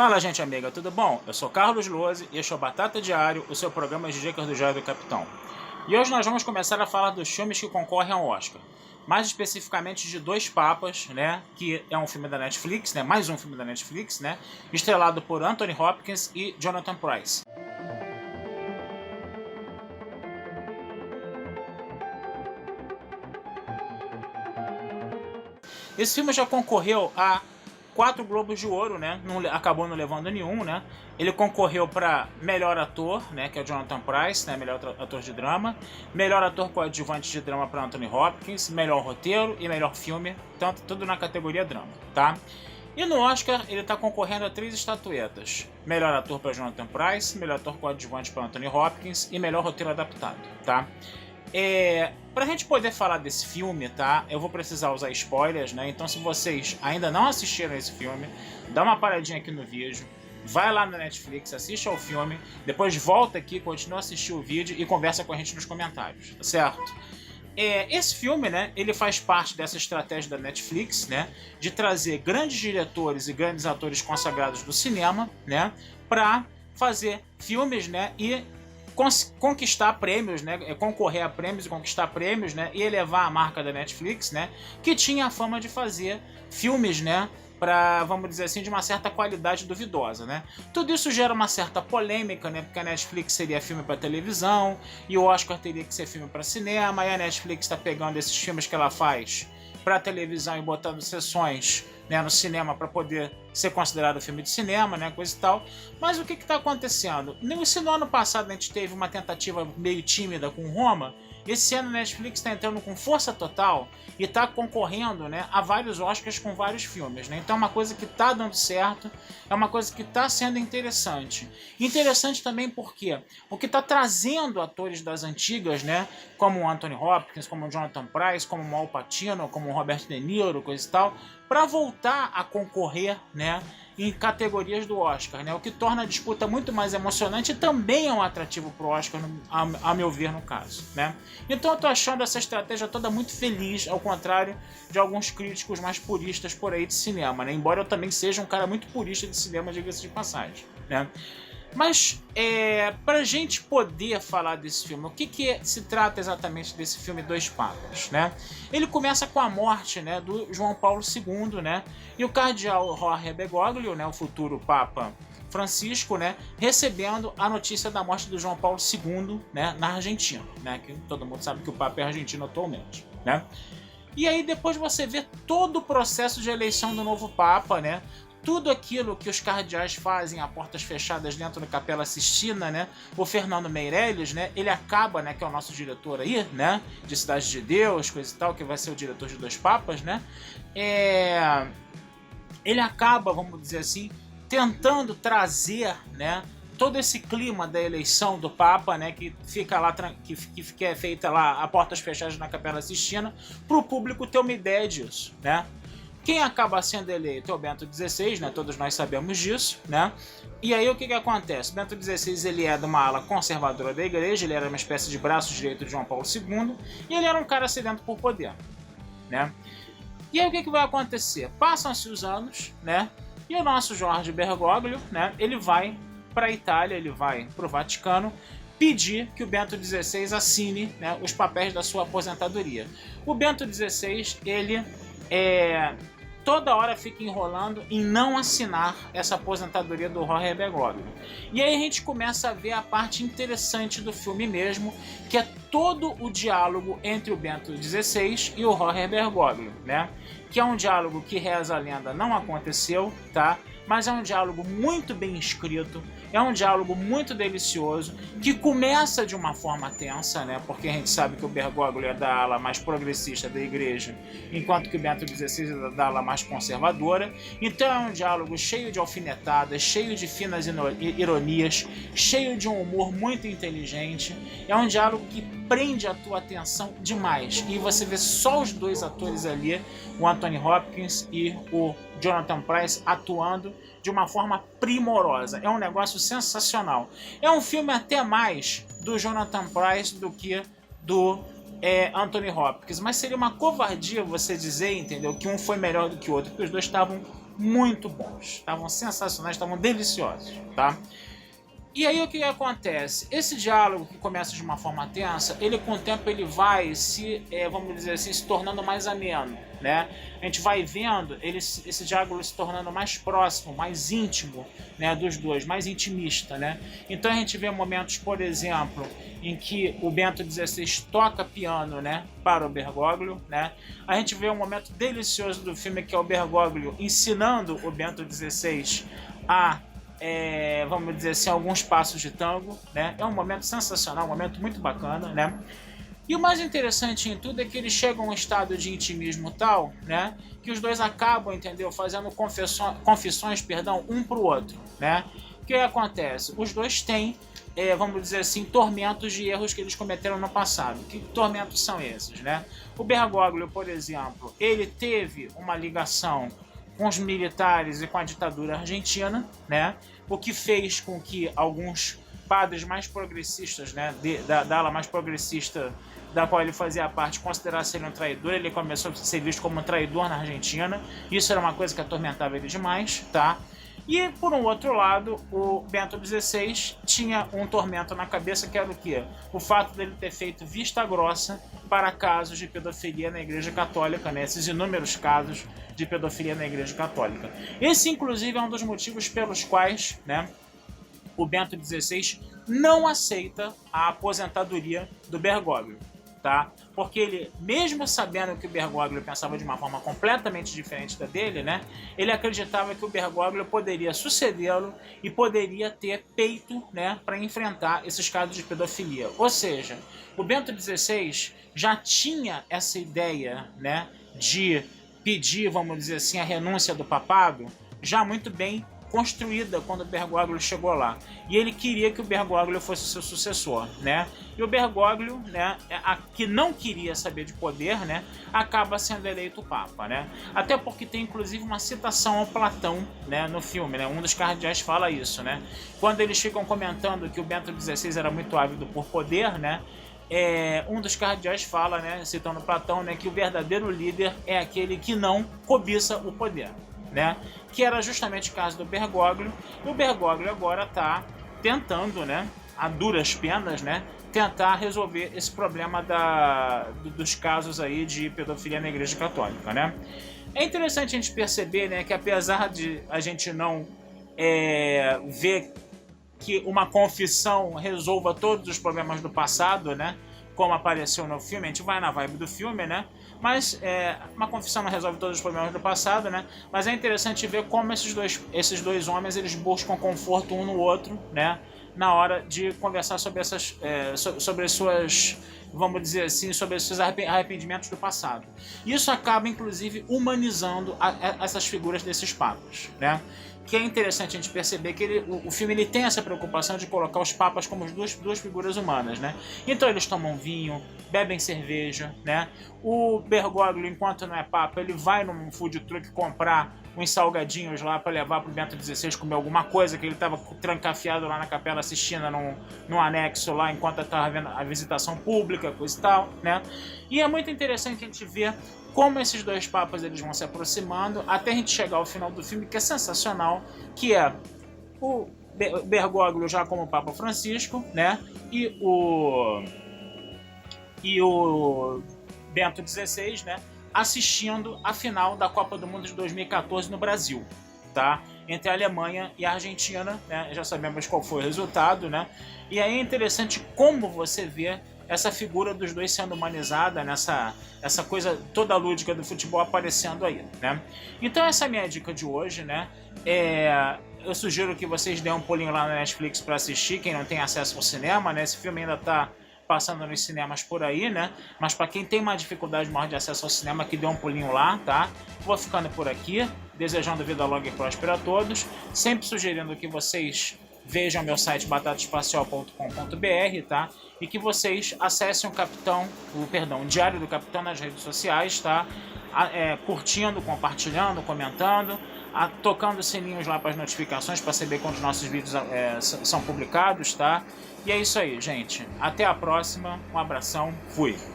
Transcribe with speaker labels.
Speaker 1: Fala, gente amiga, tudo bom? Eu sou Carlos Lose e este é o Batata Diário, o seu programa de dicas do Jovem Capitão. E hoje nós vamos começar a falar dos filmes que concorrem ao Oscar. Mais especificamente de Dois Papas, né? Que é um filme da Netflix, né? Mais um filme da Netflix, né? Estrelado por Anthony Hopkins e Jonathan Pryce. Esse filme já concorreu a 4 Globos de Ouro, né? Acabou não levando nenhum, né? Ele concorreu para melhor ator, né? Que é o Jonathan Pryce, né? Melhor ator de drama. Melhor ator coadjuvante de drama para Anthony Hopkins. Melhor roteiro e melhor filme. Tudo na categoria drama, tá? E no Oscar ele está concorrendo a 3 estatuetas. Melhor ator para Jonathan Pryce, melhor ator coadjuvante para Anthony Hopkins e melhor roteiro adaptado, tá? Pra gente poder falar desse filme, tá? Eu vou precisar usar spoilers, né? Então se vocês ainda não assistiram esse filme, dá uma paradinha aqui no vídeo, vai lá na Netflix, assiste ao filme, depois volta aqui, continua a assistir o vídeo e conversa com a gente nos comentários, tá certo? Esse filme, né, ele faz parte dessa estratégia da Netflix, né, de trazer grandes diretores e grandes atores consagrados do cinema, né, pra fazer filmes, né, e conquistar prêmios, né, concorrer a prêmios e conquistar prêmios, né, e elevar a marca da Netflix, né, que tinha a fama de fazer filmes, né, para, vamos dizer assim, de uma certa qualidade duvidosa, né. Tudo isso gera uma certa polêmica, né, porque a Netflix seria filme para televisão e o Oscar teria que ser filme para cinema, e a Netflix está pegando esses filmes que ela faz para televisão e botando sessões, né, no cinema para poder ser considerado filme de cinema, né, coisa e tal. Mas o que está acontecendo? Se no ano passado a gente teve uma tentativa meio tímida com Roma, esse ano a Netflix está entrando com força total e está concorrendo, né, a vários Oscars com vários filmes, né? Então é uma coisa que está dando certo, é uma coisa que está sendo interessante. Interessante também porque o que está trazendo atores das antigas, né, como o Anthony Hopkins, como o Jonathan Pryce, como o Al Pacino, como o Robert De Niro, coisa e tal, para voltar a concorrer, né, em categorias do Oscar, né, o que torna a disputa muito mais emocionante e também é um atrativo para o Oscar, a meu ver, no caso, né. Então eu tô achando essa estratégia toda muito feliz, ao contrário de alguns críticos mais puristas por aí de cinema, né, embora eu também seja um cara muito purista de cinema, diga-se de passagem, né. Mas, pra gente poder falar desse filme, o que se trata exatamente desse filme Dois Papas, né? Ele começa com a morte, né, do João Paulo II, né? E o cardeal Jorge Bergoglio, né, o futuro Papa Francisco, né, recebendo a notícia da morte do João Paulo II, né, na Argentina, né? Que todo mundo sabe que o Papa é argentino atualmente, né? E aí depois você vê todo o processo de eleição do novo Papa, né? Tudo aquilo que os cardeais fazem a portas fechadas dentro da Capela Sistina, né? O Fernando Meirelles, né? Ele acaba, né? Que é o nosso diretor aí, né? De Cidade de Deus, coisa e tal, que vai ser o diretor de Dois Papas, né? Ele acaba, vamos dizer assim, tentando trazer, né, todo esse clima da eleição do Papa, né, que fica lá, que é feita lá a portas fechadas na Capela Sistina, para o público ter uma ideia disso, né? Quem acaba sendo eleito é o Bento XVI, né? Todos nós sabemos disso, né? E aí o que acontece? O Bento XVI ele é de uma ala conservadora da igreja, ele era uma espécie de braço direito de João Paulo II, e ele era um cara sedento por poder, né? E aí o que vai acontecer? Passam-se os anos, né? E o nosso Jorge Bergoglio, né? Ele vai para a Itália, ele vai para o Vaticano, pedir que o Bento XVI assine, né, os papéis da sua aposentadoria. O Bento XVI, ele toda hora fica enrolando em não assinar essa aposentadoria do Jorge Bergoglio. E aí a gente começa a ver a parte interessante do filme mesmo, que é todo o diálogo entre o Bento XVI e o Jorge Bergoglio, né? Que é um diálogo que, reza a lenda, não aconteceu, tá? Mas é um diálogo muito bem escrito, é um diálogo muito delicioso, que começa de uma forma tensa, né? Porque a gente sabe que o Bergoglio é da ala mais progressista da igreja, enquanto que o Bento XVI é da ala mais conservadora. Então é um diálogo cheio de alfinetadas, cheio de finas ironias, cheio de um humor muito inteligente. É um diálogo que prende a tua atenção demais. E você vê só os dois atores ali, o Anthony Hopkins e o Jonathan Pryce, atuando de uma forma primorosa. É um negócio sensacional. É um filme até mais do Jonathan Pryce do que do Anthony Hopkins. Mas seria uma covardia você dizer, entendeu, que um foi melhor do que o outro, porque os dois estavam muito bons, estavam sensacionais, estavam deliciosos, tá? E aí o que acontece? Esse diálogo que começa de uma forma tensa, ele com o tempo ele vai se, vamos dizer assim, se tornando mais ameno, né? A gente vai vendo esse diálogo se tornando mais próximo, mais íntimo, né, dos dois, mais intimista, né? Então a gente vê momentos, por exemplo, em que o Bento XVI toca piano, né, para o Bergoglio, né? A gente vê um momento delicioso do filme que é o Bergoglio ensinando o Bento XVI a vamos dizer assim, alguns passos de tango, né? É um momento sensacional, um momento muito bacana, né? E o mais interessante em tudo é que eles chegam a um estado de intimismo tal, né? Que os dois acabam, entendeu? Fazendo confissões, perdão, um pro outro, né? O que acontece? Os dois têm, vamos dizer assim, tormentos de erros que eles cometeram no passado. Que tormentos são esses, né? O Bergoglio, por exemplo, ele teve uma ligação com os militares e com a ditadura argentina, né? O que fez com que alguns padres mais progressistas, né, da ala mais progressista da qual ele fazia parte, considerassem ele um traidor. Ele começou a ser visto como um traidor na Argentina. Isso era uma coisa que atormentava ele demais, tá? E, por um outro lado, o Bento XVI tinha um tormento na cabeça, que era o quê? O fato dele ter feito vista grossa para casos de pedofilia na Igreja Católica, né? Esses inúmeros casos de pedofilia na Igreja Católica. Esse, inclusive, é um dos motivos pelos quais, né, o Bento XVI não aceita a aposentadoria do Bergoglio, tá? Porque ele, mesmo sabendo que o Bergoglio pensava de uma forma completamente diferente da dele, né, ele acreditava que o Bergoglio poderia sucedê-lo e poderia ter peito, né, para enfrentar esses casos de pedofilia. Ou seja, o Bento XVI já tinha essa ideia, né, de pedir, vamos dizer assim, a renúncia do papado já muito bem construída quando o Bergoglio chegou lá. E ele queria que o Bergoglio fosse seu sucessor, né? E o Bergoglio, né, que não queria saber de poder, né, acaba sendo eleito Papa, né? Até porque tem inclusive uma citação ao Platão, né, no filme, né? Um dos cardeais fala isso, né? Quando eles ficam comentando que o Bento XVI era muito ávido por poder, né? Um dos cardeais fala, né, citando Platão, né, que o verdadeiro líder é aquele que não cobiça o poder, né? Que era justamente o caso do Bergoglio. E o Bergoglio agora está tentando, né, a duras penas, né, tentar resolver esse problema dos casos aí de pedofilia na Igreja Católica, né? É interessante a gente perceber, né, que apesar de a gente não ver que uma confissão resolva todos os problemas do passado, né, como apareceu no filme, a gente vai na vibe do filme, né? Mas uma confissão não resolve todos os problemas do passado, né? Mas é interessante ver como esses dois homens eles buscam conforto um no outro, né? Na hora de conversar sobre sobre as suas, vamos dizer assim, sobre os seus arrependimentos do passado. Isso acaba, inclusive, humanizando essas figuras desses papas, né? Que é interessante a gente perceber que o filme ele tem essa preocupação de colocar os papas como duas figuras humanas, né? Então eles tomam vinho, bebem cerveja, né? O Bergoglio, enquanto não é papa, ele vai num food truck comprar uns salgadinhos lá para levar pro Bento XVI comer alguma coisa, que ele estava trancafiado lá na Capela Sistina num anexo lá, enquanto estava vendo a visitação pública, coisa e tal, né? E é muito interessante a gente ver como esses dois papas eles vão se aproximando até a gente chegar ao final do filme, que é sensacional, que é o Bergoglio já como Papa Francisco, né? E o Bento XVI, né, assistindo a final da Copa do Mundo de 2014 no Brasil, tá? Entre a Alemanha e a Argentina, né? Já sabemos qual foi o resultado, né? E aí é interessante como você vê essa figura dos dois sendo humanizada, essa coisa toda lúdica do futebol aparecendo aí, né? Então essa é a minha dica de hoje, né? Eu sugiro que vocês dêem um pulinho lá na Netflix para assistir, quem não tem acesso ao cinema, né? Esse filme ainda tá passando nos cinemas por aí, né? Mas para quem tem uma dificuldade maior de acesso ao cinema, que dê um pulinho lá, tá? Vou ficando por aqui, desejando vida longa e próspera a todos, sempre sugerindo que vocês vejam meu site batataespacial.com.br, tá? E que vocês acessem o Diário do Capitão nas redes sociais, tá? Curtindo, compartilhando, comentando, tocando sininhos lá para as notificações para saber quando os nossos vídeos são publicados, tá? E é isso aí, gente. Até a próxima. Um abração. Fui.